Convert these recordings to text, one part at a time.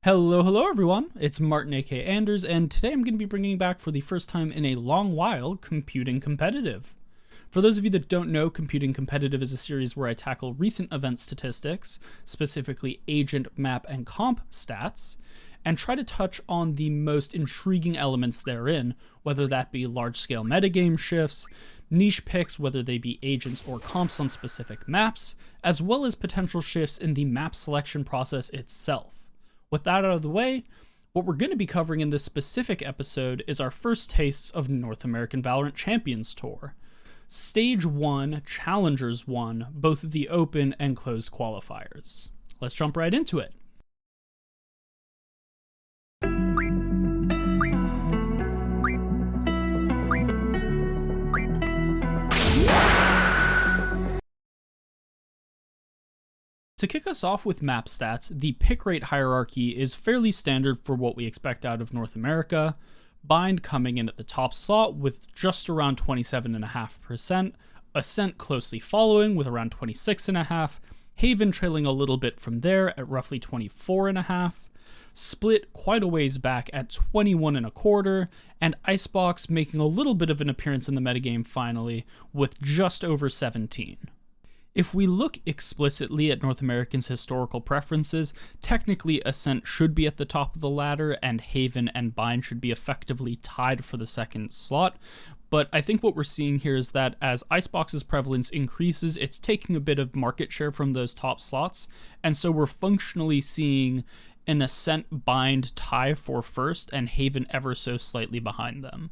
Hello everyone, it's Martin aka Anders, and today I'm going to be bringing back for the first time in a long while, Computing Competitive. For those of you that don't know, Computing Competitive is a series where I tackle recent event statistics, specifically agent, map, and comp stats, and try to touch on the most intriguing elements therein, whether that be large-scale metagame shifts, niche picks, whether they be agents or comps on specific maps, as well as potential shifts in the map selection process itself. With that out of the way, what we're going to be covering in this specific episode is our first tastes of North American VALORANT Champions Tour. Stage 1, Challengers 1, both the open and closed qualifiers. Let's jump right into it. To kick us off with map stats, the pick rate hierarchy is fairly standard for what we expect out of North America. Bind coming in at the top slot with just around 27.5%, Ascent closely following with around 26.5%, Haven trailing a little bit from there at roughly 24.5%, Split quite a ways back at 21.25%, and Icebox making a little bit of an appearance in the metagame finally with just over 17%. If we look explicitly at North Americans' historical preferences, technically Ascent should be at the top of the ladder and Haven and Bind should be effectively tied for the second slot, but I think what we're seeing here is that as Icebox's prevalence increases, it's taking a bit of market share from those top slots, and so we're functionally seeing an Ascent Bind tie for first and Haven ever so slightly behind them.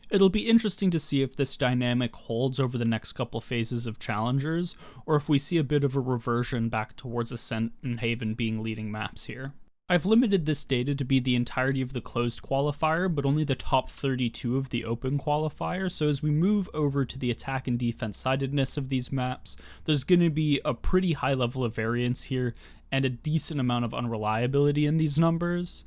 It'll be interesting to see if this dynamic holds over the next couple phases of Challengers, or if we see a bit of a reversion back towards Ascent and Haven being leading maps here. I've limited this data to be the entirety of the closed qualifier, but only the top 32 of the open qualifier, so as we move over to the attack and defense sidedness of these maps, there's going to be a pretty high level of variance here, and a decent amount of unreliability in these numbers.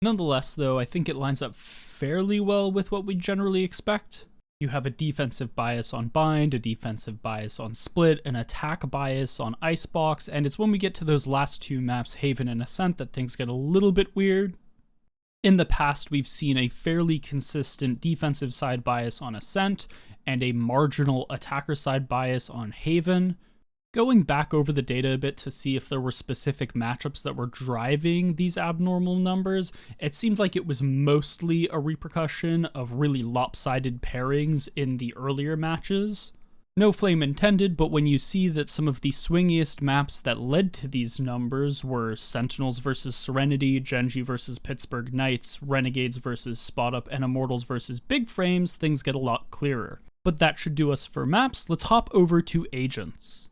Nonetheless, though, I think it lines up fairly well with what we generally expect. You have a defensive bias on Bind, a defensive bias on Split, an attack bias on Icebox, and it's when we get to those last two maps, Haven and Ascent, that things get a little bit weird. In the past, we've seen a fairly consistent defensive side bias on Ascent, and a marginal attacker side bias on Haven. Going back over the data a bit to see if there were specific matchups that were driving these abnormal numbers, it seemed like it was mostly a repercussion of really lopsided pairings in the earlier matches. No flame intended, but when you see that some of the swingiest maps that led to these numbers were Sentinels versus Serenity, Genji versus Pittsburgh Knights, Renegades versus Spot Up, and Immortals versus Big Frames, things get a lot clearer. But that should do us for maps. Let's hop over to agents.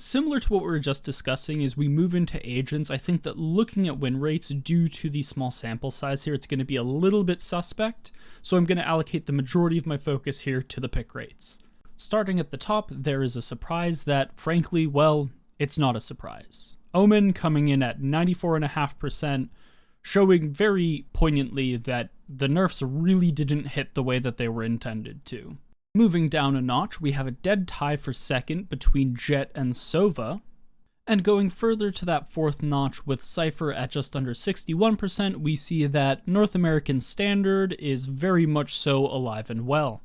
Similar to what we were just discussing, as we move into agents, I think that looking at win rates due to the small sample size here, it's going to be a little bit suspect, so I'm going to allocate the majority of my focus here to the pick rates. Starting at the top, there is a surprise that, frankly, well, it's not a surprise. Omen coming in at 94.5%, showing very poignantly that the nerfs really didn't hit the way that they were intended to. Moving down a notch, we have a dead tie for second between Jet and Sova, and going further to that fourth notch with Cypher at just under 61%, we see that North American Standard is very much so alive and well.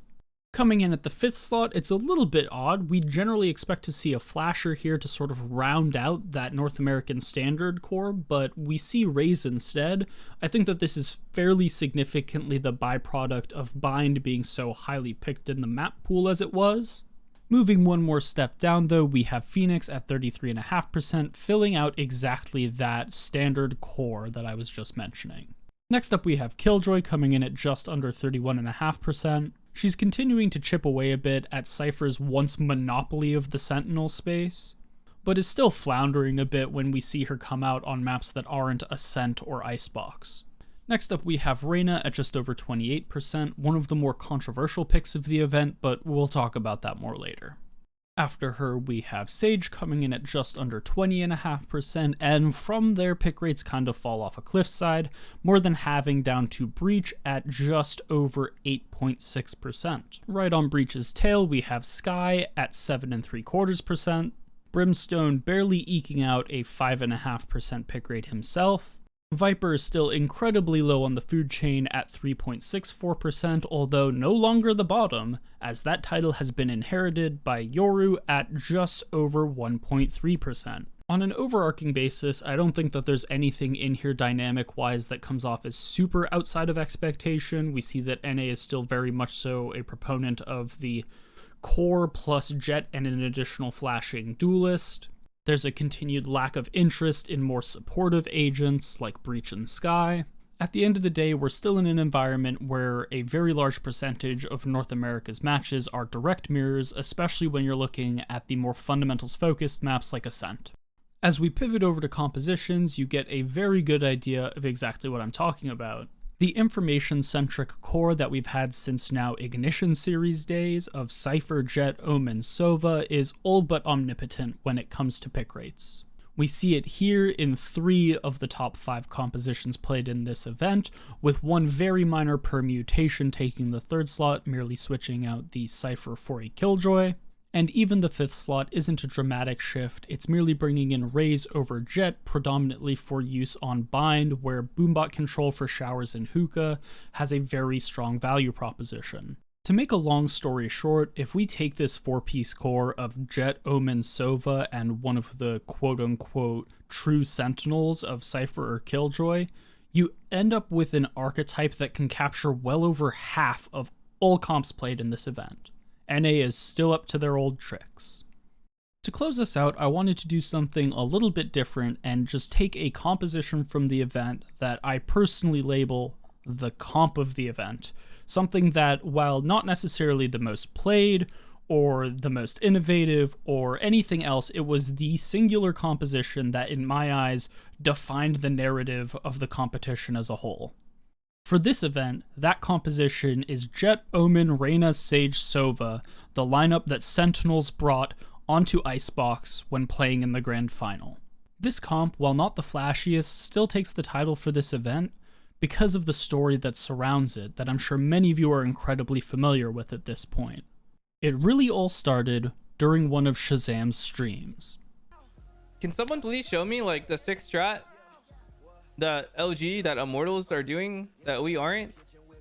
Coming in at the fifth slot, it's a little bit odd. We generally expect to see a flasher here to sort of round out that North American Standard core, but we see Raze instead. I think that this is fairly significantly the byproduct of Bind being so highly picked in the map pool as it was. Moving one more step down though, we have Phoenix at 33.5%, filling out exactly that standard core that I was just mentioning. Next up we have Killjoy coming in at just under 31.5%. She's continuing to chip away a bit at Cypher's once monopoly of the Sentinel space, but is still floundering a bit when we see her come out on maps that aren't Ascent or Icebox. Next up we have Reina at just over 28%, one of the more controversial picks of the event, but we'll talk about that more later. After her, we have Sage coming in at just under 20.5%, and from there, pick rates kind of fall off a cliffside, more than halving down to Breach at just over 8.6%. Right on Breach's tail, we have Skye at 7.75%, Brimstone barely eking out a 5.5% pick rate himself, Viper is still incredibly low on the food chain at 3.64%, although no longer the bottom, as that title has been inherited by Yoru at just over 1.3%. On an overarching basis, I don't think that there's anything in here dynamic-wise that comes off as super outside of expectation. We see that NA is still very much so a proponent of the core plus Jet and an additional flashing Duelist. There's a continued lack of interest in more supportive agents like Breach and Sky. At the end of the day, we're still in an environment where a very large percentage of North America's matches are direct mirrors, especially when you're looking at the more fundamentals-focused maps like Ascent. As we pivot over to compositions, you get a very good idea of exactly what I'm talking about. The information-centric core that we've had since now Ignition series days of Cypher, Jet, Omen, Sova is all but omnipotent when it comes to pick rates. We see it here in 3 of the top 5 compositions played in this event, with one very minor permutation taking the 3rd slot, merely switching out the Cypher for a Killjoy. And even the 5th slot isn't a dramatic shift, it's merely bringing in Raze over Jet, predominantly for use on Bind, where Boombot control for Showers and Hookah has a very strong value proposition. To make a long story short, if we take this 4-piece core of Jet, Omen, Sova, and one of the quote-unquote true sentinels of Cypher or Killjoy, you end up with an archetype that can capture well over half of all comps played in this event. NA is still up to their old tricks. To close us out, I wanted to do something a little bit different and just take a composition from the event that I personally label the comp of the event. Something that, while not necessarily the most played, or the most innovative, or anything else, it was the singular composition that, in my eyes, defined the narrative of the competition as a whole. For this event, that composition is Jet, Omen, Reina, Sage, Sova, the lineup that Sentinels brought onto Icebox when playing in the grand final. This comp, while not the flashiest, still takes the title for this event because of the story that surrounds it that I'm sure many of you are incredibly familiar with at this point. It really all started during one of Shazam's streams. Can someone please show me like the 6th strat? The LG that Immortals are doing that we aren't?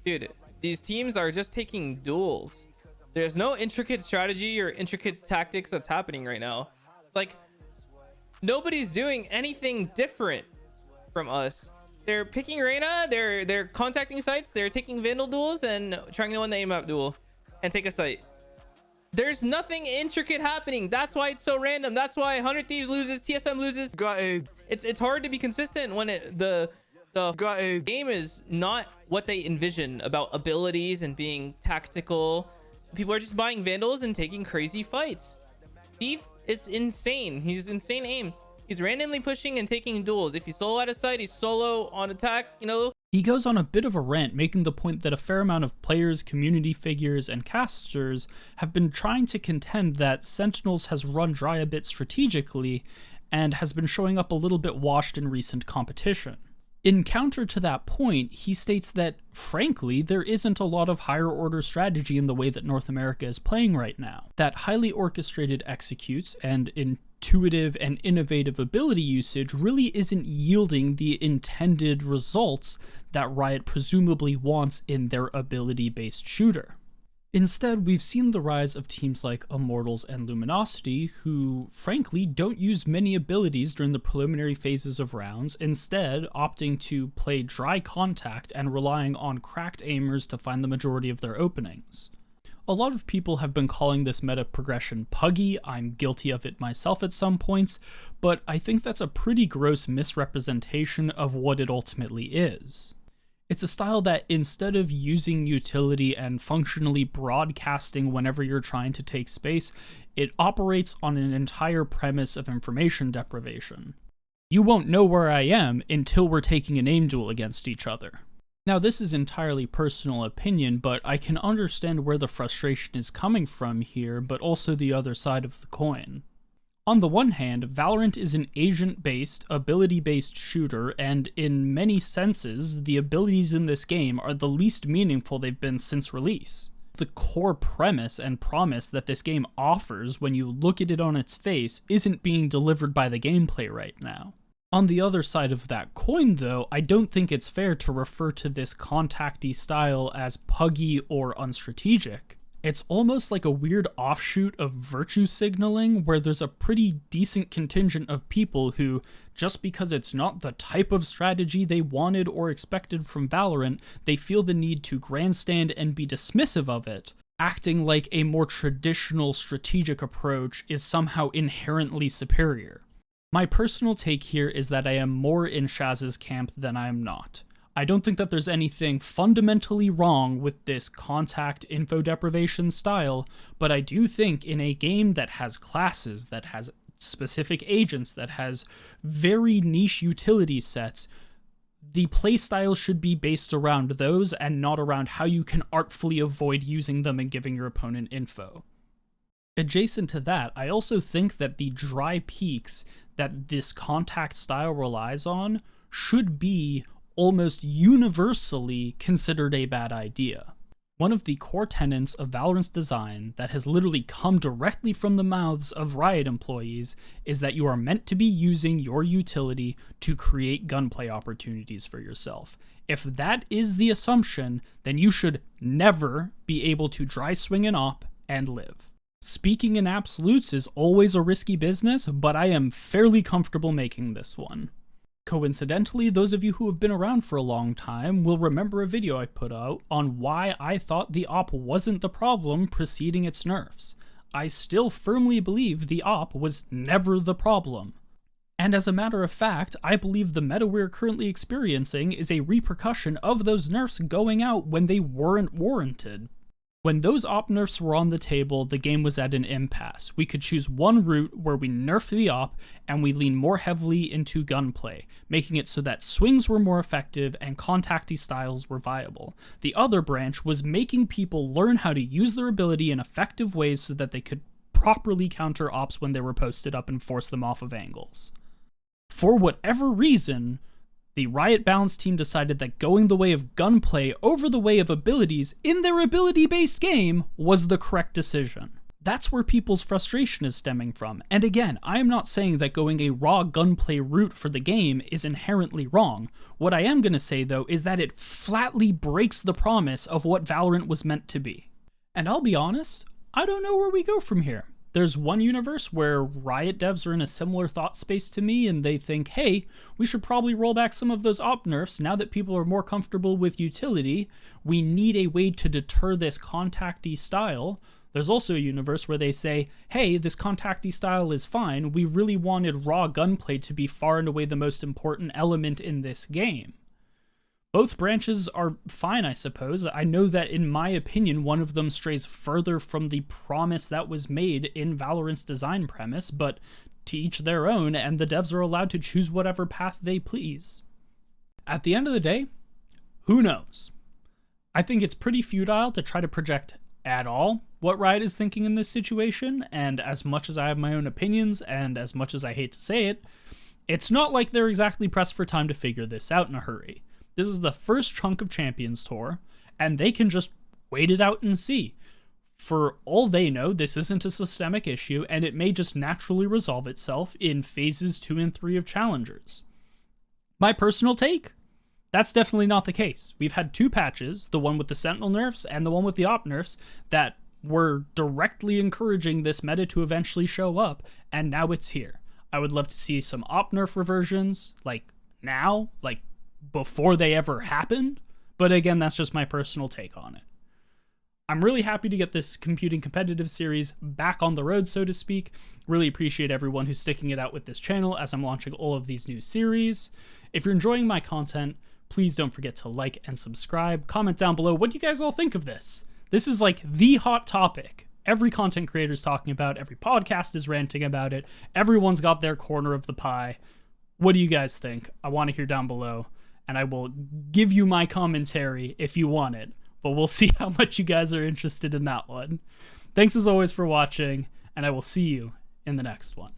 Dude, these teams are just taking duels. There's no intricate strategy or intricate tactics that's happening right now. Like, nobody's doing anything different from us. They're picking Reina, they're contacting sites, they're taking Vandal duels and trying to win the aim-up duel and take a site. There's nothing intricate happening. That's why it's so random. That's why 100 Thieves loses, TSM loses. Got it. It's hard to be consistent when the game is not what they envision about abilities and being tactical. People are just buying Vandals and taking crazy fights. Thief is insane. He's insane aim. He's randomly pushing and taking duels. If he's solo at a site, he's solo on attack, you know. He goes on a bit of a rant, making the point that a fair amount of players, community figures, and casters have been trying to contend that Sentinels has run dry a bit strategically and has been showing up a little bit washed in recent competition. In counter to that point, he states that, frankly, there isn't a lot of higher order strategy in the way that North America is playing right now. That highly orchestrated executes and intuitive and innovative ability usage really isn't yielding the intended results that Riot presumably wants in their ability-based shooter. Instead, we've seen the rise of teams like Immortals and Luminosity, who, frankly, don't use many abilities during the preliminary phases of rounds, instead opting to play dry contact and relying on cracked aimers to find the majority of their openings. A lot of people have been calling this meta progression puggy. I'm guilty of it myself at some points, but I think that's a pretty gross misrepresentation of what it ultimately is. It's a style that, instead of using utility and functionally broadcasting whenever you're trying to take space, it operates on an entire premise of information deprivation. You won't know where I am until we're taking an aim duel against each other. Now, this is entirely personal opinion, but I can understand where the frustration is coming from here, but also the other side of the coin. On the one hand, VALORANT is an agent-based, ability-based shooter, and in many senses, the abilities in this game are the least meaningful they've been since release. The core premise and promise that this game offers when you look at it on its face isn't being delivered by the gameplay right now. On the other side of that coin, though, I don't think it's fair to refer to this contacty style as puggy or unstrategic. It's almost like a weird offshoot of virtue signaling, where there's a pretty decent contingent of people who, just because it's not the type of strategy they wanted or expected from Valorant, they feel the need to grandstand and be dismissive of it, acting like a more traditional strategic approach is somehow inherently superior. My personal take here is that I am more in Shaz's camp than I am not. I don't think that there's anything fundamentally wrong with this contact info deprivation style, but I do think in a game that has classes, that has specific agents, that has very niche utility sets, the playstyle should be based around those and not around how you can artfully avoid using them and giving your opponent info. Adjacent to that, I also think that the dry peaks that this contact style relies on should be almost universally considered a bad idea. One of the core tenets of Valorant's design that has literally come directly from the mouths of Riot employees is that you are meant to be using your utility to create gunplay opportunities for yourself. If that is the assumption, then you should never be able to dry swing an op and live. Speaking in absolutes is always a risky business, but I am fairly comfortable making this one. Coincidentally, those of you who have been around for a long time will remember a video I put out on why I thought the op wasn't the problem preceding its nerfs. I still firmly believe the op was never the problem. And as a matter of fact, I believe the meta we're currently experiencing is a repercussion of those nerfs going out when they weren't warranted. When those op nerfs were on the table, the game was at an impasse. We could choose one route where we nerf the op and we lean more heavily into gunplay, making it so that swings were more effective and contacty styles were viable. The other branch was making people learn how to use their ability in effective ways so that they could properly counter ops when they were posted up and force them off of angles. For whatever reason, the Riot Balance team decided that going the way of gunplay over the way of abilities in their ability-based game was the correct decision. That's where people's frustration is stemming from. And again, I am not saying that going a raw gunplay route for the game is inherently wrong. What I am going to say, though, is that it flatly breaks the promise of what Valorant was meant to be. And I'll be honest, I don't know where we go from here. There's one universe where Riot devs are in a similar thought space to me and they think, hey, we should probably roll back some of those op nerfs now that people are more comfortable with utility. We need a way to deter this contacty style. There's also a universe where they say, hey, this contacty style is fine. We really wanted raw gunplay to be far and away the most important element in this game. Both branches are fine, I suppose. I know that, in my opinion, one of them strays further from the promise that was made in Valorant's design premise, but to each their own, and the devs are allowed to choose whatever path they please. At the end of the day, who knows? I think it's pretty futile to try to project at all what Riot is thinking in this situation, and as much as I have my own opinions, and as much as I hate to say it, it's not like they're exactly pressed for time to figure this out in a hurry. This is the first chunk of Champions Tour, and they can just wait it out and see. For all they know, this isn't a systemic issue, and it may just naturally resolve itself in phases 2 and 3 of Challengers. My personal take? That's definitely not the case. We've had 2 patches, the one with the Sentinel nerfs and the one with the op nerfs, that were directly encouraging this meta to eventually show up, and now it's here. I would love to see some op nerf reversions, like now, like before they ever happened, but again, that's just my personal take on it. I'm really happy to get this Computing Competitive series back on the road, so to speak. Really appreciate everyone who's sticking it out with this channel as I'm launching all of these new series. If you're enjoying my content, please don't forget to like and subscribe. Comment down below, what do you guys all think of this? This is like the hot topic. Every content creator is talking about it. Every podcast is ranting about it. Everyone's got their corner of the pie. What do you guys think? I want to hear down below, and I will give you my commentary if you want it. But we'll see how much you guys are interested in that one. Thanks as always for watching, and I will see you in the next one.